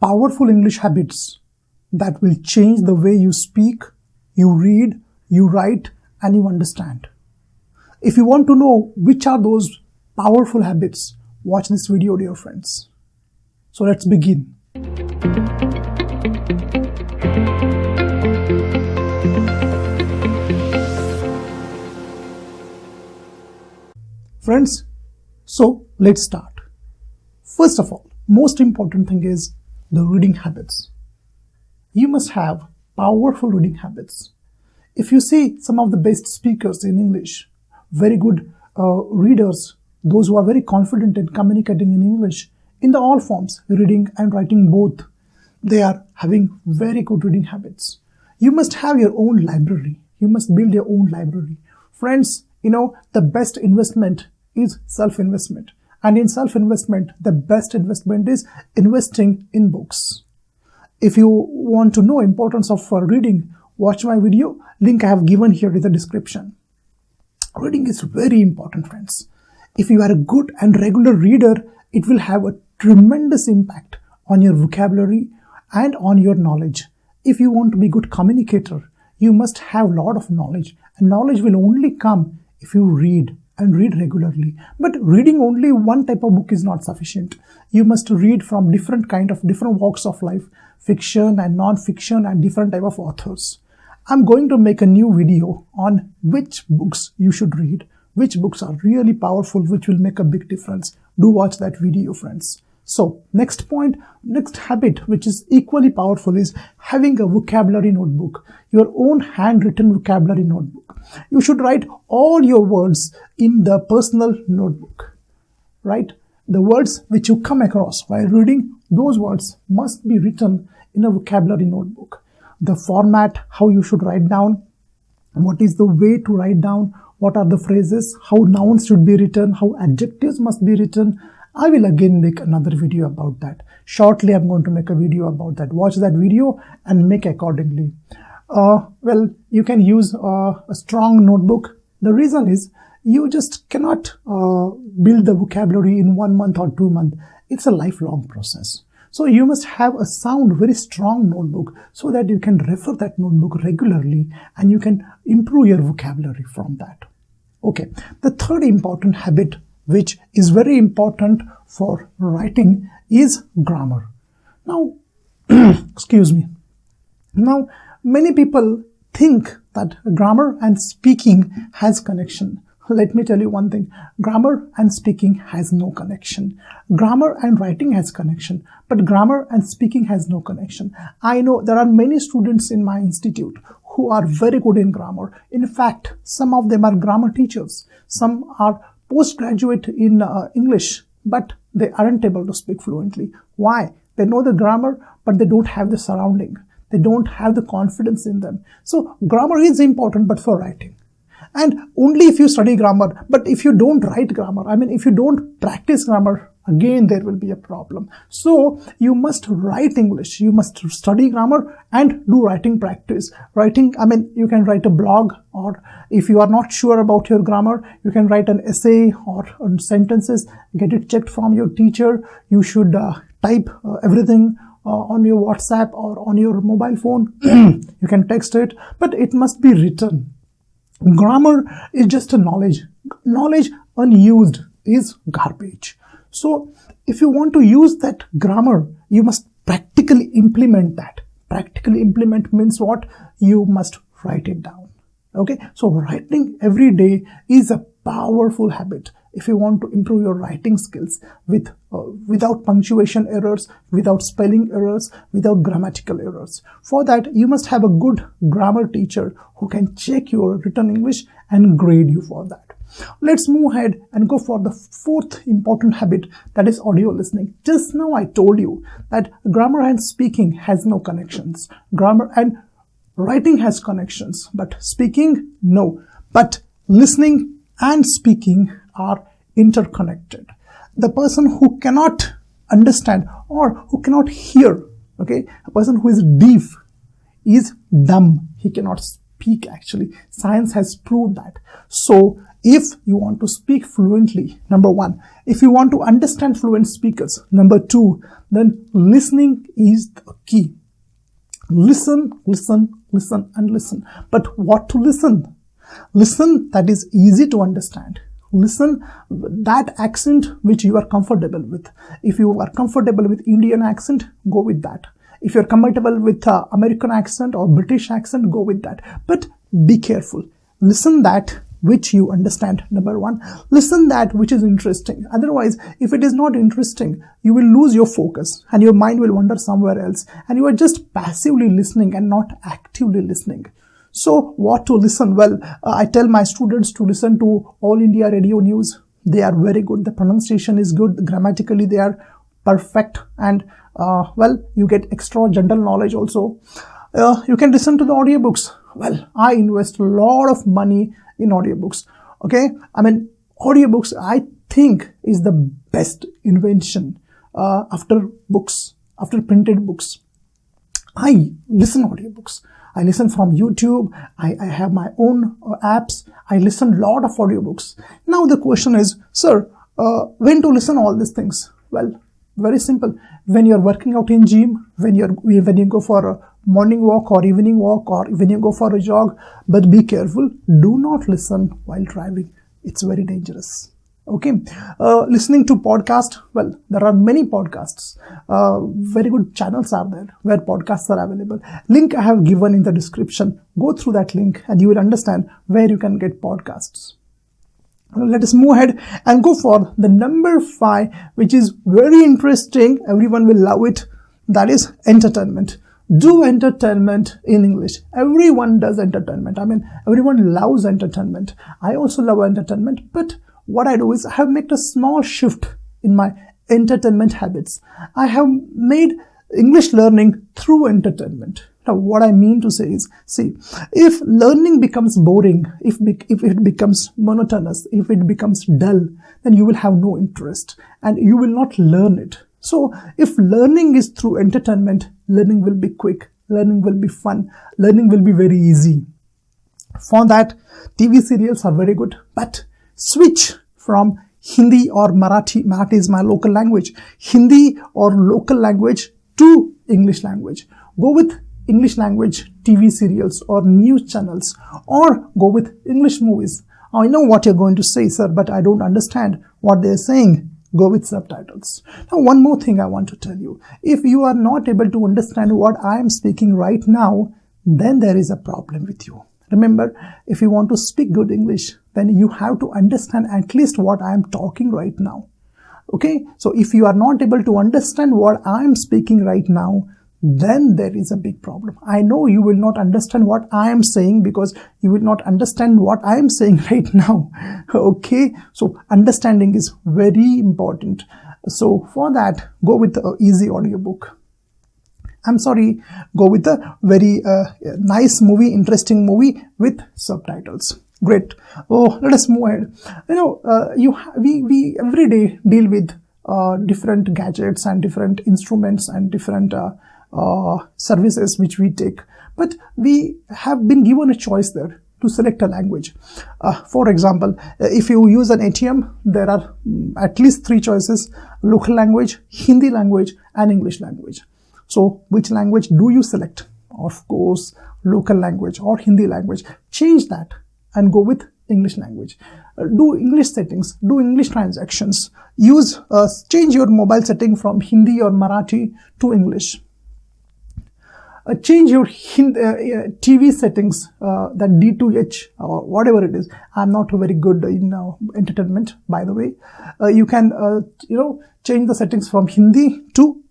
powerful English habits that will change the way you speak, you read, you write, and you understand. If you want to know which are those powerful habits, watch this video, dear friends. So let's begin. Friends, so let's start. First of all, most important thing is the reading habits. You must have powerful reading habits. If you see some of the best speakers in English, very good readers, those who are very confident in communicating in English, in the all forms, reading and writing both, they are having very good reading habits. You must have your own library. You must build your own library. Friends, the best investment is self-investment. And in self-investment, the best investment is investing in books. If you want to know importance of reading, watch my video. Link I have given here in the description. Reading is very important, friends. If you are a good and regular reader, it will have a tremendous impact on your vocabulary and on your knowledge. If you want to be a good communicator, you must have a lot of knowledge. And knowledge will only come if you read and read regularly. But reading only one type of book is not sufficient. You must read from different walks of life, fiction and non-fiction and different type of authors. I'm going to make a new video on which books you should read, which books are really powerful, which will make a big difference. Do watch that video, friends. So, next point, next habit, which is equally powerful, is having a vocabulary notebook, your own handwritten vocabulary notebook. You should write all your words in the personal notebook, right? The words which you come across while reading, those words must be written in a vocabulary notebook. The format, how you should write down, what is the way to write down, what are the phrases, how nouns should be written, how adjectives must be written. I will again make another video about that. Shortly, I'm going to make a video about that. Watch that video and make accordingly. Well, you can use a strong notebook. The reason is you just cannot build the vocabulary in 1 month or 2 months. It's a lifelong process. So you must have a sound, very strong notebook so that you can refer that notebook regularly and you can improve your vocabulary from that. Okay, the third important habit, which is very important for writing, is grammar. Now, excuse me. Now, many people think that grammar and speaking has connection. Let me tell you one thing. Grammar and speaking has no connection. Grammar and writing has connection, but grammar and speaking has no connection. I know there are many students in my institute who are very good in grammar. In fact, some of them are grammar teachers. Some are postgraduate in English, but they aren't able to speak fluently. Why? They know the grammar, but they don't have the surrounding. They don't have the confidence in them. So grammar is important, but for writing. And only if you study grammar, but if you don't write grammar, if you don't practice grammar, again there will be a problem. So you must write English, you must study grammar and do writing practice. Writing, you can write a blog, or if you are not sure about your grammar, you can write an essay or sentences, get it checked from your teacher. You should type everything on your WhatsApp or on your mobile phone. You can text it, but it must be written. Grammar is just a knowledge. Knowledge unused is garbage. So if you want to use that grammar, you must practically implement that. Practically implement means what? You must write it down. Okay, so writing every day is a powerful habit. If you want to improve your writing skills without punctuation errors, without spelling errors, without grammatical errors. For that, you must have a good grammar teacher who can check your written English and grade you for that. Let's move ahead and go for the fourth important habit, that is audio listening. Just now I told you that grammar and speaking has no connections. Grammar and writing has connections, but speaking, no. But listening and speaking are interconnected. The person who cannot understand or who cannot hear, okay, a person who is deaf is dumb. He cannot speak actually. Science has proved that. So If you want to speak fluently, number one. If you want to understand fluent speakers, number two, then listening is the key. Listen, listen, listen, and listen. But what to listen? Listen that is easy to understand. Listen that accent which you are comfortable with. If you are comfortable with Indian accent, go with that. If you're comfortable with American accent or British accent, go with that. But be careful. Listen that which you understand, number one. Listen that which is interesting. Otherwise, if it is not interesting, you will lose your focus and your mind will wander somewhere else. And you are just passively listening and not actively listening. So what to listen? Well, I tell my students to listen to All India Radio News. They are very good. The pronunciation is good. Grammatically, they are perfect. And well, you get extra general knowledge also. You can listen to the audiobooks. Well, I invest a lot of money in audiobooks. Okay. I mean, audiobooks, I think, is the best invention after books, after printed books. I listen audiobooks. I listen from YouTube. I have my own apps. I listen a lot of audiobooks. Now the question is, sir, when to listen all these things? Well, very simple. When you're working out in gym, when you go for a morning walk or evening walk, or when you go for a jog. But be careful. Do not listen while driving. It's very dangerous. Okay. Listening to podcast. Well, there are many podcasts. Very good channels are there where podcasts are available. Link I have given in the description. Go through that link and you will understand where you can get podcasts. Let us move ahead and go for the number 5, which is very interesting. Everyone will love it. That is entertainment. Do entertainment in English. Everyone does entertainment. I mean, everyone loves entertainment. I also love entertainment. But what I do is I have made a small shift in my entertainment habits. I have made English learning through entertainment. Now, what I mean to say is, see, if learning becomes boring, if it becomes monotonous, if it becomes dull, then you will have no interest and you will not learn it. So, if learning is through entertainment, learning will be quick, learning will be fun, learning will be very easy. For that, TV serials are very good, but switch from Hindi or Marathi. Marathi is my local language. Hindi or local language to English language. Go with English language TV serials or news channels, or go with English movies. I know what you're going to say, sir, but I don't understand what they're saying. Go with subtitles. Now, one more thing I want to tell you. If you are not able to understand what I am speaking right now, then there is a problem with you. Remember, if you want to speak good English, then you have to understand at least what I am talking right now. Okay? So, if you are not able to understand what I am speaking right now, then there is a big problem. I know you will not understand what I am saying because you will not understand what I am saying right now. Okay. So understanding is very important. So for that, go with an easy audiobook. Go with a very nice movie, interesting movie with subtitles. Great. Oh, let us move ahead. You know, we every day deal with different gadgets and different instruments and different services which we take, but we have been given a choice there to select a language. For example, if you use an ATM, there are at least 3 choices: local language, Hindi language, and English language. So which language do you select? Of course, local language or Hindi language. Change that and go with English language. Do English settings, do English transactions. Change your mobile setting from Hindi or Marathi to English. Change your TV settings, that D2H or whatever it is. I'm not very good in entertainment, by the way. You can, change the settings from Hindi to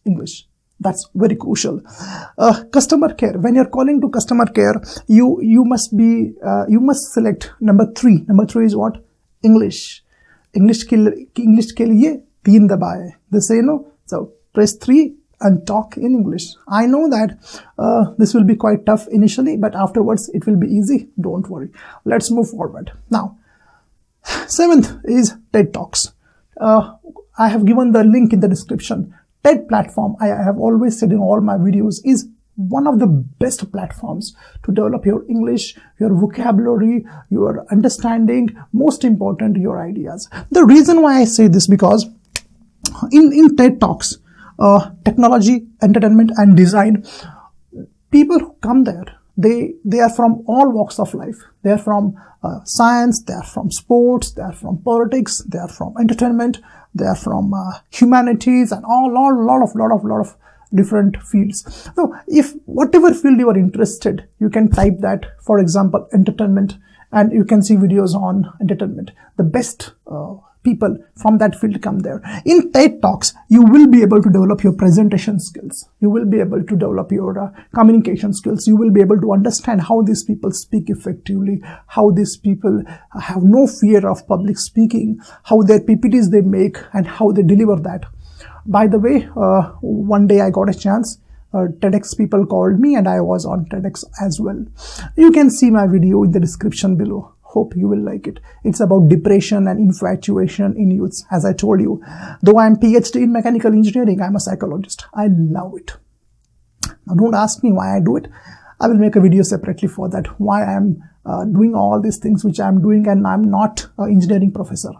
English. That's very crucial. Customer care. When you're calling to customer care, you must select number 3. Number 3 is what? English. English ke liye 3 dabaye. They say no. So press 3. And talk in English. I know that this will be quite tough initially, but afterwards it will be easy. Don't worry. Let's move forward. Now, 7th is TED Talks. I have given the link in the description. TED platform, I have always said in all my videos, is one of the best platforms to develop your English, your vocabulary, your understanding, most important, your ideas. The reason why I say this, because in TED Talks, technology, entertainment and design, people who come there, they are from all walks of life. They are from science, they are from sports, they are from politics, they are from entertainment, they are from humanities, and lot of different fields. So if whatever field you are interested, you can type that, for example, entertainment, and you can see videos on entertainment. The best people from that field come there. In TED Talks, you will be able to develop your presentation skills. You will be able to develop your communication skills. You will be able to understand how these people speak effectively, how these people have no fear of public speaking, how their PPTs they make, and how they deliver that. By the way, one day I got a chance. TEDx people called me and I was on TEDx as well. You can see my video in the description below. Hope you will like it. It's about depression and infatuation in youths. As I told you, though I'm PhD in mechanical engineering, I'm a psychologist. I love it. Now don't ask me why I do it. I will make a video separately for that, why I'm doing all these things which I'm doing, and I'm not an engineering professor.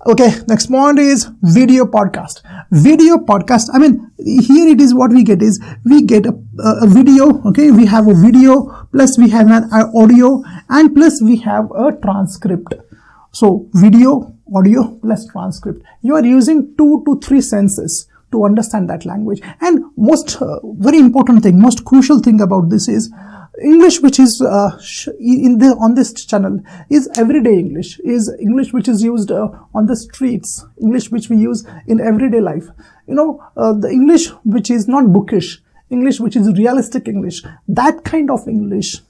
Okay, next point is video podcast. Video podcast, I mean, here it is what we get is, we get a video, okay, we have a video, plus we have an audio, and plus we have a transcript. So, video, audio, plus transcript. You are using 2 to 3 senses to understand that language. And most very important thing, most crucial thing about this is, English which is on this channel is everyday English, is English which is used on the streets, English which we use in everyday life. You know, the English which is not bookish, English which is realistic English, that kind of English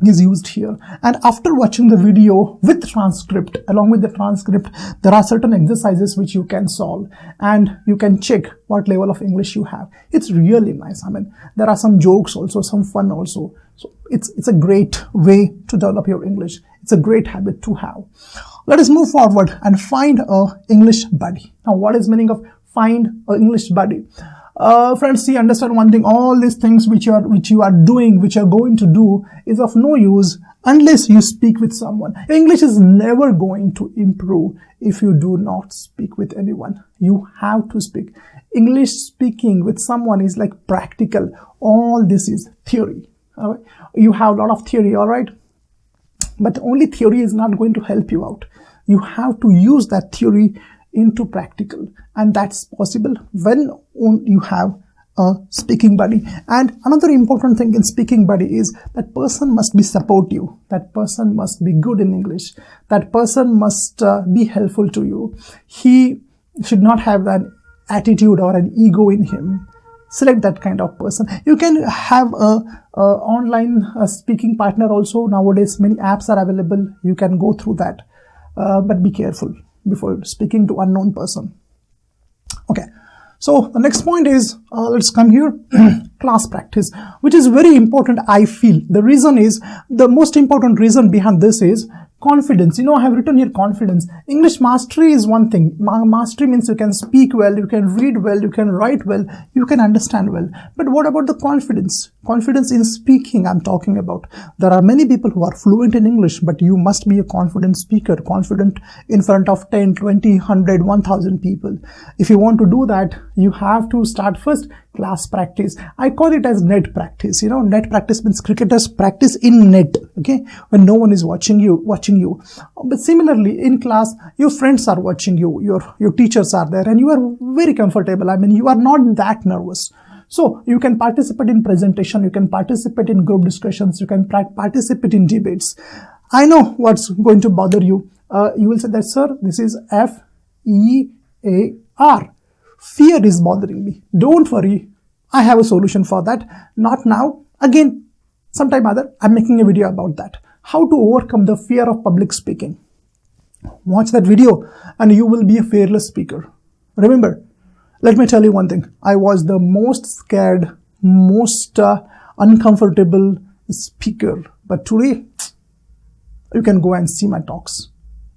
is used here. And after watching the video with transcript, along with the transcript, there are certain exercises which you can solve and you can check what level of English you have. It's really nice. I mean, there are some jokes also, some fun also. So it's a great way to develop your English. It's a great habit to have. Let us move forward and find a English buddy. Now, what is meaning of find a English buddy? Friends, see, understand one thing, all these things which you are doing, which you are going to do, is of no use unless you speak with someone. Your English is never going to improve if you do not speak with anyone. You have to speak. English speaking with someone is like practical. All this is theory. All right? You have a lot of theory, all right? But only theory is not going to help you out. You have to use that theory into practical, and that's possible when you have a speaking buddy. And another important thing in speaking buddy is that person must be supportive, that person must be good in English, that person must be helpful to you. He should not have an attitude or an ego in him. Select that kind of person. You can have a online speaking partner also. Nowadays many apps are available, you can go through that, but be careful before speaking to unknown person. Okay, so the next point is, let's come here, class practice, which is very important. I feel the reason is, the most important reason behind this is confidence. You know, I have written here confidence. English mastery is one thing. Mastery means you can speak well, you can read well, you can write well, you can understand well. But what about the confidence? Confidence in speaking I'm talking about. There are many people who are fluent in English, but you must be a confident speaker, confident in front of 10, 20, 100, 1000 people. If you want to do that, you have to start first class practice. I call it as net practice. You know, net practice means cricketers practice in net, okay, when no one is watching you. But similarly, in class, your friends are watching you, your teachers are there, and you are very comfortable. I mean, you are not that nervous. So you can participate in presentation, you can participate in group discussions, you can participate in debates. I know what's going to bother you. You will say that, sir, this is F-E-A-R. Fear is bothering me. Don't worry, I have a solution for that. Not now. Again, sometime other, I'm making a video about that. How to overcome the fear of public speaking. Watch that video and you will be a fearless speaker. Remember, let me tell you one thing. I was the most scared, most uncomfortable speaker. But today, you can go and see my talks.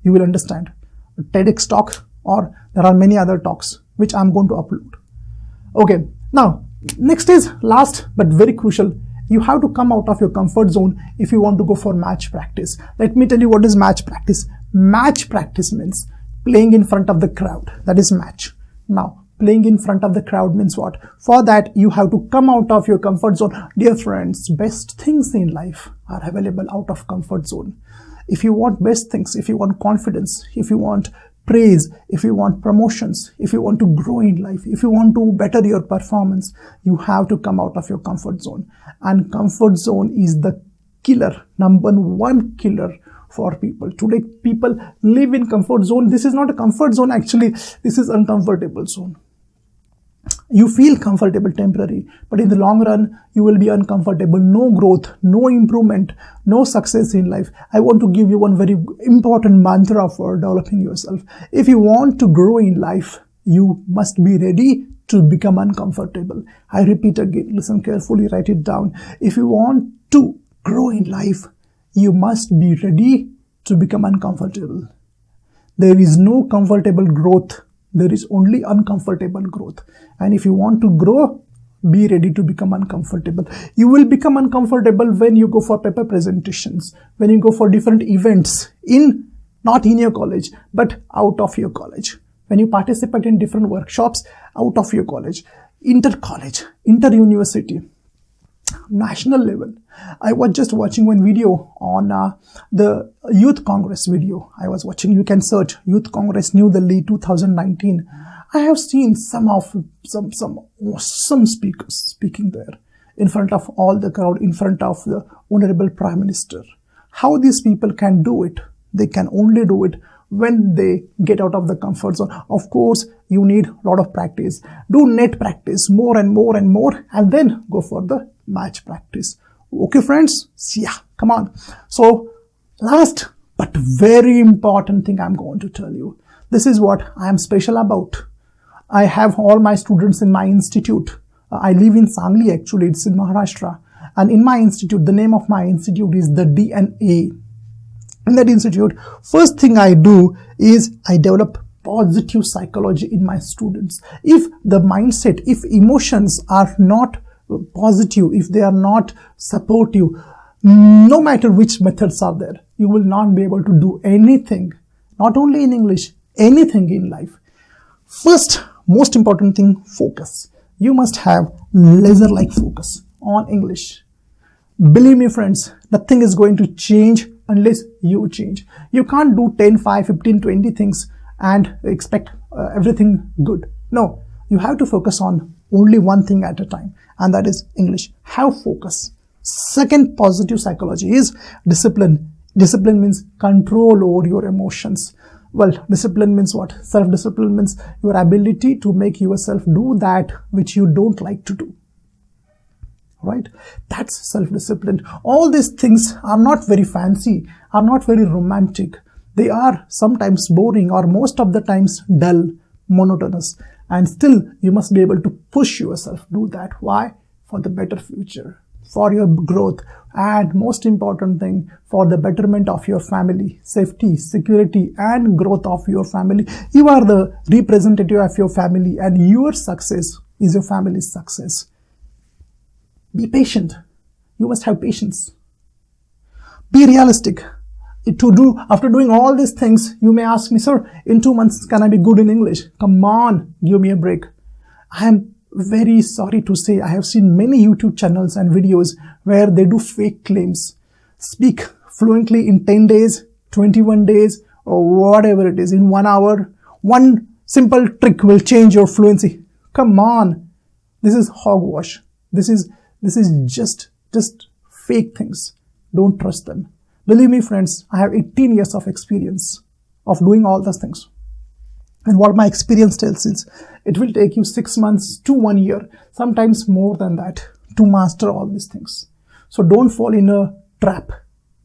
You will understand. A TEDx talk, or there are many other talks which I'm going to upload. Okay, now Next is last but very crucial. You have to come out of your comfort zone if you want to go for match practice. Let me tell you what is match practice. Match practice means playing in front of the crowd. That is match. Now, playing in front of the crowd means what? For that, you have to come out of your comfort zone. Dear friends, best things in life are available out of comfort zone. If you want best things, if you want confidence, if you want praise, if you want promotions, if you want to grow in life, if you want to better your performance, you have to come out of your comfort zone. And comfort zone is the killer, number one killer for people. Today, people live in comfort zone. This is not a comfort zone actually. This is uncomfortable zone. You feel comfortable temporary, but in the long run, you will be uncomfortable. No growth, no improvement, no success in life. I want to give you one very important mantra for developing yourself. If you want to grow in life, you must be ready to become uncomfortable. I repeat again, listen carefully, write it down. If you want to grow in life, you must be ready to become uncomfortable. There is no comfortable growth. There is only uncomfortable growth. And if you want to grow, be ready to become uncomfortable. You will become uncomfortable when you go for paper presentations, when you go for different events not in your college, but out of your college. When you participate in different workshops out of your college, inter-college, inter-university, national level. I was just watching one video on the Youth Congress video. I was watching, you can search Youth Congress New Delhi 2019. I have seen some speakers speaking there in front of all the crowd, in front of the Honorable Prime Minister. How these people can do it? They can only do it when they get out of the comfort zone. Of course, you need a lot of practice. Do net practice more and more and more, and then go for the match practice. Okay, friends? Yeah, come on. So, last but very important thing I'm going to tell you. This is what I am special about. I have all my students in my institute. I live in Sangli actually, it's in Maharashtra. And in my institute, the name of my institute is the DNA. In that institute, first thing I do is I develop positive psychology in my students. If the mindset, if emotions are not positive, if they are not supportive, no matter which methods are there, you will not be able to do anything, not only in English, anything in life. First, most important thing, focus. You must have laser-like focus on English. Believe me, friends, nothing is going to change unless you change. You can't do 10, 5, 15, 20 things and expect everything good. No, you have to focus on only one thing at a time, and that is English. Have focus. Second positive psychology is discipline. Discipline means control over your emotions. Well, discipline means what? Self-discipline means your ability to make yourself do that which you don't like to do. Right? That's self-discipline. All these things are not very fancy, are not very romantic. They are sometimes boring or most of the times dull, monotonous. And still, you must be able to push yourself, do that. Why? For the better future, for your growth, and most important thing, for the betterment of your family, safety, security, and growth of your family. You are the representative of your family, and your success is your family's success. Be patient. You must have patience. Be realistic. After doing all these things, you may ask me, sir, in 2 months, can I be good in English? Come on, give me a break. I am very sorry to say, I have seen many YouTube channels and videos where they do fake claims. Speak fluently in 10 days, 21 days, or whatever it is, in 1 hour. One simple trick will change your fluency. Come on. This is hogwash. This is just fake things. Don't trust them. Believe me, friends, I have 18 years of experience of doing all those things. And what my experience tells is, it will take you 6 months to 1 year, sometimes more than that, to master all these things. So don't fall in a trap.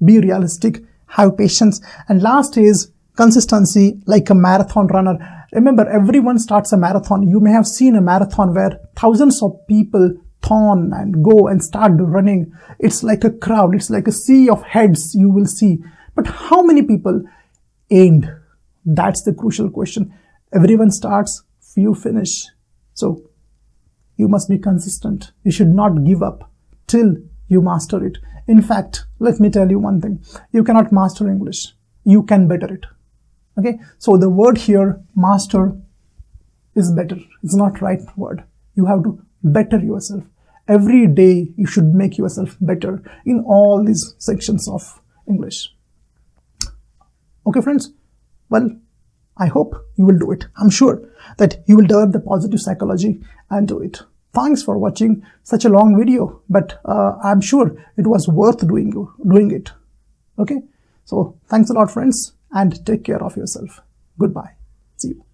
Be realistic, have patience. And last is consistency, like a marathon runner. Remember, everyone starts a marathon. You may have seen a marathon where thousands of people turn and go and start running. It's like a crowd. It's like a sea of heads you will see. But how many people end? That's the crucial question. Everyone starts, few finish. So You must be consistent. You should not give up till you master it. In fact, let me tell you one thing. You cannot master English. You can better it. Okay? So the word here, master, is better. It's not right word. You have to better yourself. Every day you should make yourself better in all these sections of English. Okay, friends? Well, I hope you will do it. I'm sure that you will develop the positive psychology and do it. Thanks for watching such a long video, but I'm sure it was worth doing it. Okay? So thanks a lot, friends, and take care of yourself. Goodbye. See you.